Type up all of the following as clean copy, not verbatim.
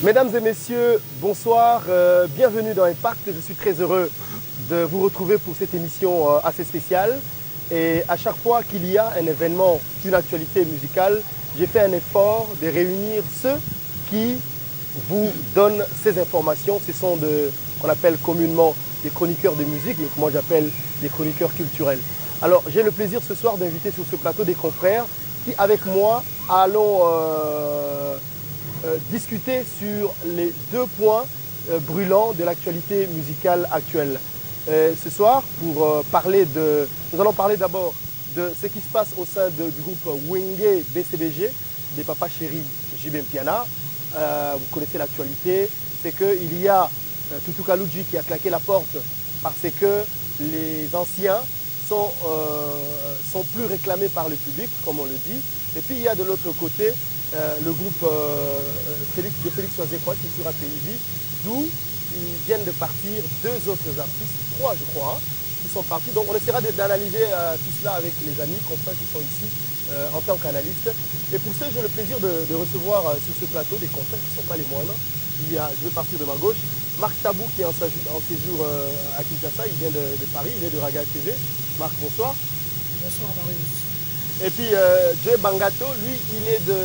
Mesdames et messieurs, bonsoir, bienvenue dans Impact. Je suis très heureux de vous retrouver pour cette émission assez spéciale. Et à chaque fois qu'il y a un événement, une actualité musicale, j'ai fait un effort de réunir ceux qui vous donnent ces informations. Ce sont qu'on appelle communément des chroniqueurs de musique, mais que moi j'appelle des chroniqueurs culturels. Alors j'ai le plaisir ce soir d'inviter sur ce plateau des confrères qui, avec moi, allons discuter sur les deux points brûlants de l'actualité musicale actuelle. Ce soir, pour parler nous allons parler d'abord de ce qui se passe au sein du groupe Wenge BCBG, des papas chéris JB Mpiana. Vous connaissez l'actualité, c'est qu'il y a Tutu Kaluji qui a claqué la porte parce que les anciens sont plus réclamés par le public, comme on le dit. Et puis il y a de l'autre côté le groupe de Félix Oazekwa, Cultura PIV, d'où ils viennent de partir deux autres artistes, trois je crois, qui sont partis. Donc on essaiera d'analyser tout cela avec les amis, confrères qui sont ici en tant qu'analystes. Et pour ce, j'ai le plaisir de recevoir sur ce plateau des confrères qui ne sont pas les moindres. Je vais partir de ma gauche. Marc Tabou qui est en séjour à Kinshasa, il vient de Paris, il est de Raga TV. Marc, bonsoir. Bonsoir Marius. Et puis Joe Bangato, lui, il est de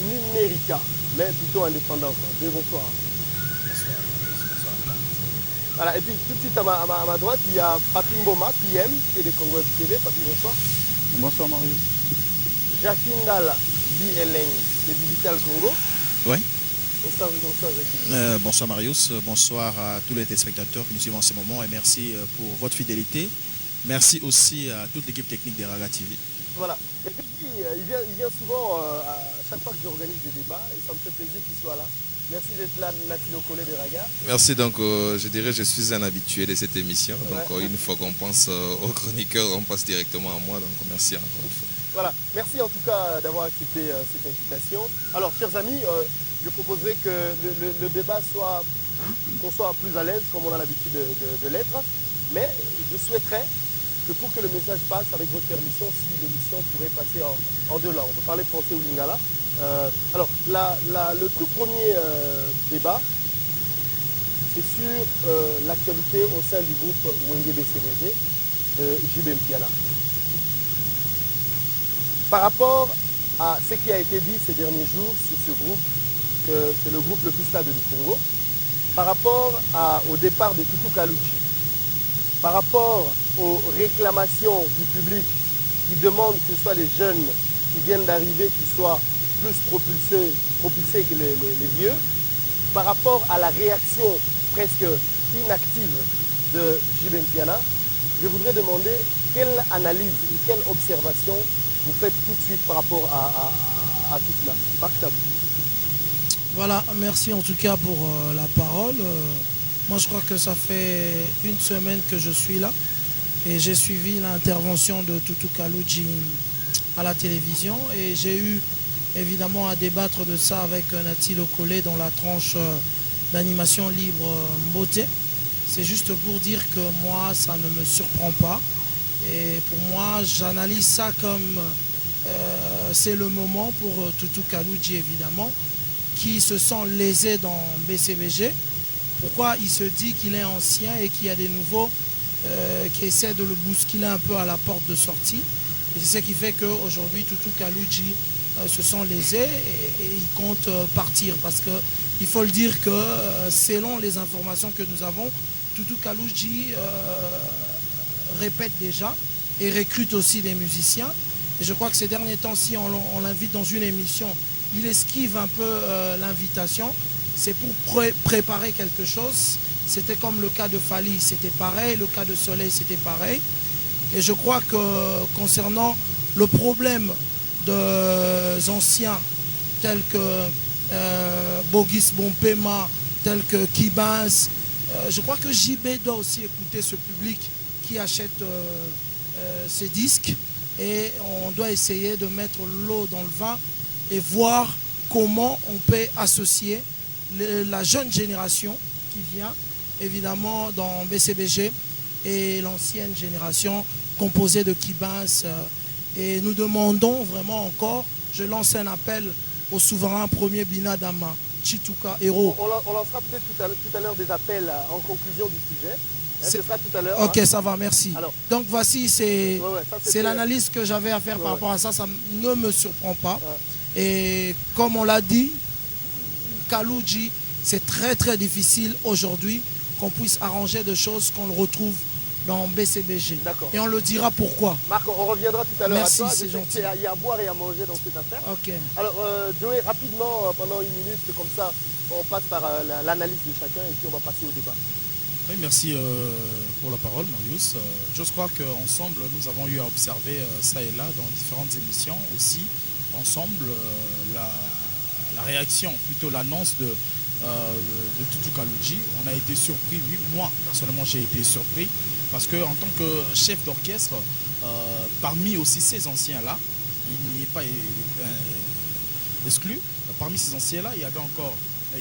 Numérica, mais plutôt indépendant. Joe, bonsoir. Bonsoir. Voilà, et puis tout de suite à ma droite, il y a Papi Mboma, PM, qui est de Congo TV. Papi, bonsoir. Bonsoir Marius. Jacqueline Dalla, BLN, de Digital Congo. Oui. Bonsoir Jacqueline. Bonsoir Marius, bonsoir à tous les téléspectateurs qui nous suivent en ce moment et merci pour votre fidélité. Merci aussi à toute l'équipe technique de Raga TV. Voilà. Et puis il vient souvent à chaque fois que j'organise des débats et ça me fait plaisir qu'il soit là. Merci d'être là, Nathalie Okole de Raga. Merci, donc je dirais que je suis un habitué de cette émission. Donc ouais. Une fois qu'on pense aux chroniqueurs, on passe directement à moi. Donc merci encore une fois. Voilà, merci en tout cas d'avoir accepté cette invitation. Alors chers amis, je proposerai que le débat qu'on soit plus à l'aise comme on a l'habitude de l'être. Mais je souhaiterais que pour que le message passe, avec votre permission, si l'émission pourrait passer en deux langues. On peut parler français ou lingala. Alors, le tout premier débat, c'est sur l'actualité au sein du groupe Wenge BCBG de JB Mpiana. Par rapport à ce qui a été dit ces derniers jours sur ce groupe, que c'est le groupe le plus stable du Congo, par rapport au départ de Tutu Kaluji, par rapport aux réclamations du public qui demandent que ce soit les jeunes qui viennent d'arriver qui soient plus propulsés que les vieux, par rapport à la réaction presque inactive de JB Mpiana, je voudrais demander quelle analyse ou quelle observation vous faites tout de suite par rapport à tout cela. Marc Tabou. Voilà, merci en tout cas pour la parole. Moi je crois que ça fait une semaine que je suis là et j'ai suivi l'intervention de Tutu Kaluji à la télévision et j'ai eu évidemment à débattre de ça avec Nathalie Okole dans la tranche d'animation libre Mbote. C'est juste pour dire que moi ça ne me surprend pas et pour moi j'analyse ça comme c'est le moment pour Tutu Kaluji évidemment qui se sent lésé dans BCBG. Pourquoi il se dit qu'il est ancien et qu'il y a des nouveaux qui essaient de le bousculer un peu à la porte de sortie. Et c'est ce qui fait qu'aujourd'hui, Tutu Kaluji se sent lésé et il compte partir. Parce qu'il faut le dire que selon les informations que nous avons, Tutu Kaluji répète déjà et recrute aussi des musiciens. Et je crois que ces derniers temps, si on l'invite dans une émission, il esquive un peu l'invitation. C'est pour préparer quelque chose. C'était comme le cas de Fali, c'était pareil. Le cas de Soleil, c'était pareil. Et je crois que concernant le problème des anciens tels que Bogis Bompema, tels que Kibans, Je crois que JB doit aussi écouter ce public qui achète ces disques et on doit essayer de mettre l'eau dans le vin et voir comment on peut associer la jeune génération qui vient évidemment dans BCBG et l'ancienne génération composée de Kibins. Et nous demandons vraiment encore, je lance un appel au souverain premier Binadama, Chituka Héros. On lancera peut-être tout à l'heure des appels en conclusion du sujet. Ce sera tout à l'heure. Ok, ça va, merci. Alors, donc voici, c'est l'analyse que j'avais à faire par rapport à ça. Ça ne me surprend pas. Et comme on l'a dit, Kalouji, c'est très très difficile aujourd'hui qu'on puisse arranger des choses qu'on le retrouve dans BCBG. Et on le dira pourquoi. Marc, on reviendra tout à l'heure à toi. Merci, c'est gentil. Il y a à boire et à manger dans cette affaire. Ok. Alors, Joey, rapidement, pendant une minute, comme ça, on passe par l'analyse de chacun et puis on va passer au débat. Oui, merci pour la parole, Marius. Je crois qu'ensemble, nous avons eu à observer ça et là dans différentes émissions aussi. Ensemble, la réaction, plutôt l'annonce de Tutu Kalouji, on a été surpris. Oui, moi, personnellement, j'ai été surpris parce qu'en tant que chef d'orchestre, parmi aussi ces anciens-là, il n'y est pas exclu. Parmi ces anciens-là, il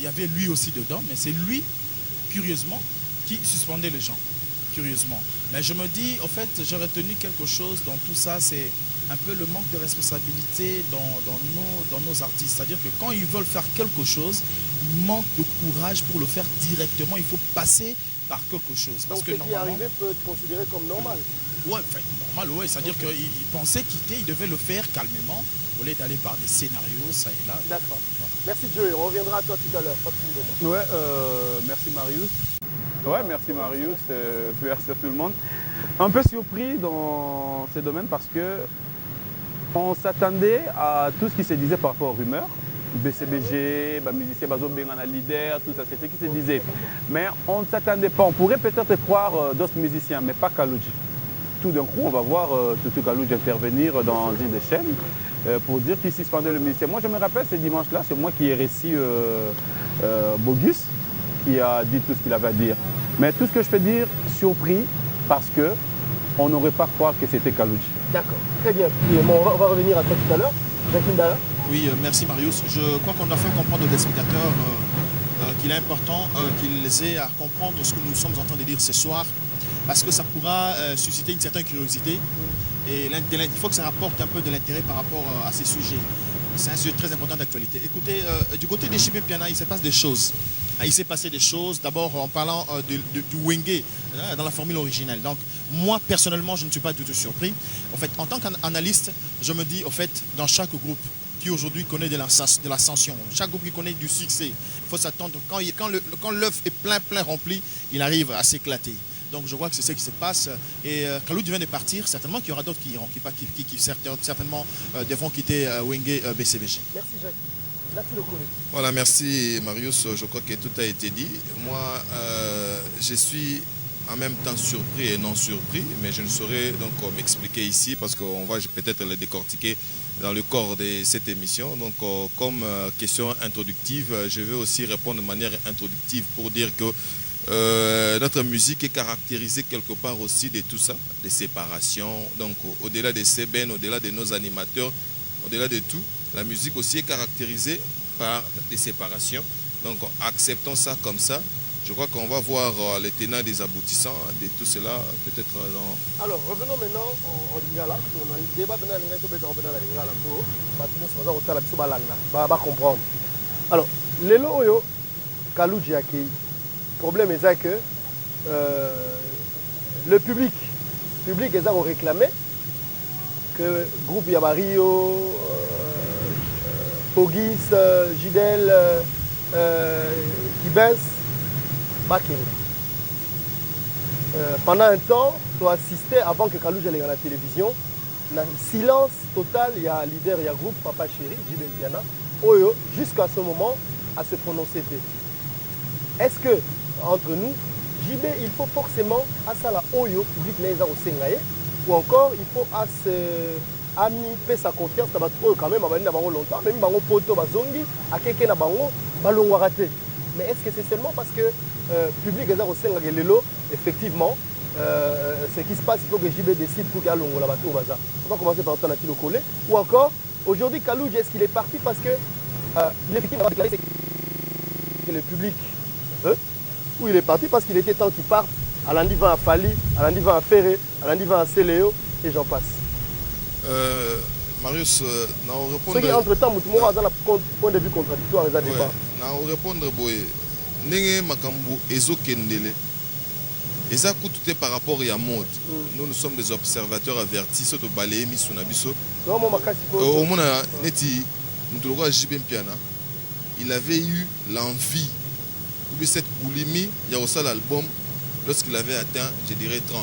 y avait lui aussi dedans, mais c'est lui, curieusement, qui suspendait les gens, curieusement. Mais je me dis, en fait, j'ai retenu quelque chose dans tout ça, c'est un peu le manque de responsabilité dans nos artistes. C'est-à-dire que quand ils veulent faire quelque chose, ils manquent de courage pour le faire directement. Il faut passer par quelque chose. Parce que ce qui est arrivé peut être considéré comme normal. Oui, normal, oui. C'est-à-dire qu'ils pensaient quitter, ils devaient le faire calmement, au lieu d'aller par des scénarios, ça et là. D'accord. Voilà. Merci Joey, on reviendra à toi tout à l'heure. Ouais, merci Marius. Ouais, merci Marius, merci à tout le monde. Un peu surpris dans ce domaine parce que on s'attendait à tout ce qui se disait par rapport aux rumeurs. BCBG, musicien Bazo Bengana leader, tout ça, c'est ce qui se disait. Mais on ne s'attendait pas, on pourrait peut-être croire d'autres musiciens, mais pas Kalouji. Tout d'un coup, on va voir Tutu Kalouji intervenir dans une des chaînes pour dire qu'il suspendait le musicien. Moi, je me rappelle ce dimanche-là, c'est moi qui ai réussi Bogus, qui a dit tout ce qu'il avait à dire. Mais tout ce que je peux dire, surpris, parce qu'on n'aurait pas croire que c'était Kalouji. D'accord, très bien. On va revenir à toi tout à l'heure. Jacqueline Dalla. Oui, merci Marius. Je crois qu'on a fait comprendre aux téléspectateurs qu'il est important qu'ils aient à comprendre ce que nous sommes en train de dire ce soir, parce que ça pourra susciter une certaine curiosité. Et il faut que ça rapporte un peu de l'intérêt par rapport à ces sujets. C'est un sujet très important d'actualité. Écoutez, du côté des JB Piana, il se passe des choses. Il s'est passé des choses, d'abord en parlant du Wenge dans la formule originale. Donc moi personnellement je ne suis pas du tout surpris. En fait, en tant qu'analyste, je me dis, en fait, dans chaque groupe qui aujourd'hui connaît de l'ascension, chaque groupe qui connaît du succès, il faut s'attendre, quand l'œuf est plein rempli, il arrive à s'éclater. Donc je crois que c'est ce qui se passe. Et Kalouji vient de partir, certainement qu'il y aura d'autres qui certainement devront quitter Wenge BCBG. Merci Jacques. Voilà, merci Marius, je crois que tout a été dit. Moi, je suis en même temps surpris et non surpris, mais je ne saurais donc m'expliquer ici parce qu'on va peut-être le décortiquer dans le corps de cette émission. Donc comme question introductive, je vais aussi répondre de manière introductive pour dire que notre musique est caractérisée quelque part aussi de tout ça, des séparations. Donc au-delà des CBN, au-delà de nos animateurs, au-delà de tout, la musique aussi est caractérisée par des séparations. Donc acceptons ça comme ça. Je crois qu'on va voir les tenants et les aboutissants de tout cela peut-être dans... Alors revenons maintenant au Lingala. On a le débat dans la Lingala pour comprendre. Alors, Lelo Oyo, Kalouji Aki, le problème est que le public est réclamé que le groupe Yabario, Pogis, Gidel, Kibins, Bakin. Pendant un temps, tu as assisté avant que Kalouji aille à la télévision, dans un silence total, il y a un leader, il y a un groupe, Papa Chéri, JB Piana, Oyo, jusqu'à ce moment, à se prononcer. Est-ce que, entre nous, JB, il faut forcément à ça la Oyo, public Neza au Sengaye, ou encore il faut à se ami pe sa confiance na bato quand même abandi na bango longtemps même bango poto bazongi akeke na bango balongwa raté Mais est-ce que c'est seulement parce que public est au sein de l'élo, effectivement, ce qui se passe, il faut que JB décide pour qu'il y ait la bateau au bazar. On va commencer par Tonati Lokole. Ou encore, aujourd'hui, Kalouji, est-ce qu'il est parti parce que il est effectivement déclaré que le public veut, ou il est parti parce qu'il était temps qu'il parte. Alandi va à Fali, Alandi va à Ferré, Alandi va à Céléo, et j'en passe. Marius, na répondre. Ce qui entre-temps, tout le monde a un point de vue contradictoire et ça débat. Na répondre boye. Ndenge makambu ezokendele. Eza kututé par rapport à mode. Nous sommes des observateurs avertis soto balaye misu na biso. Au moins neti mutuloko JB Mpiana, il avait eu l'envie ou cette boulimie, il y a aussi l'album lorsqu'il avait atteint, je dirais 30.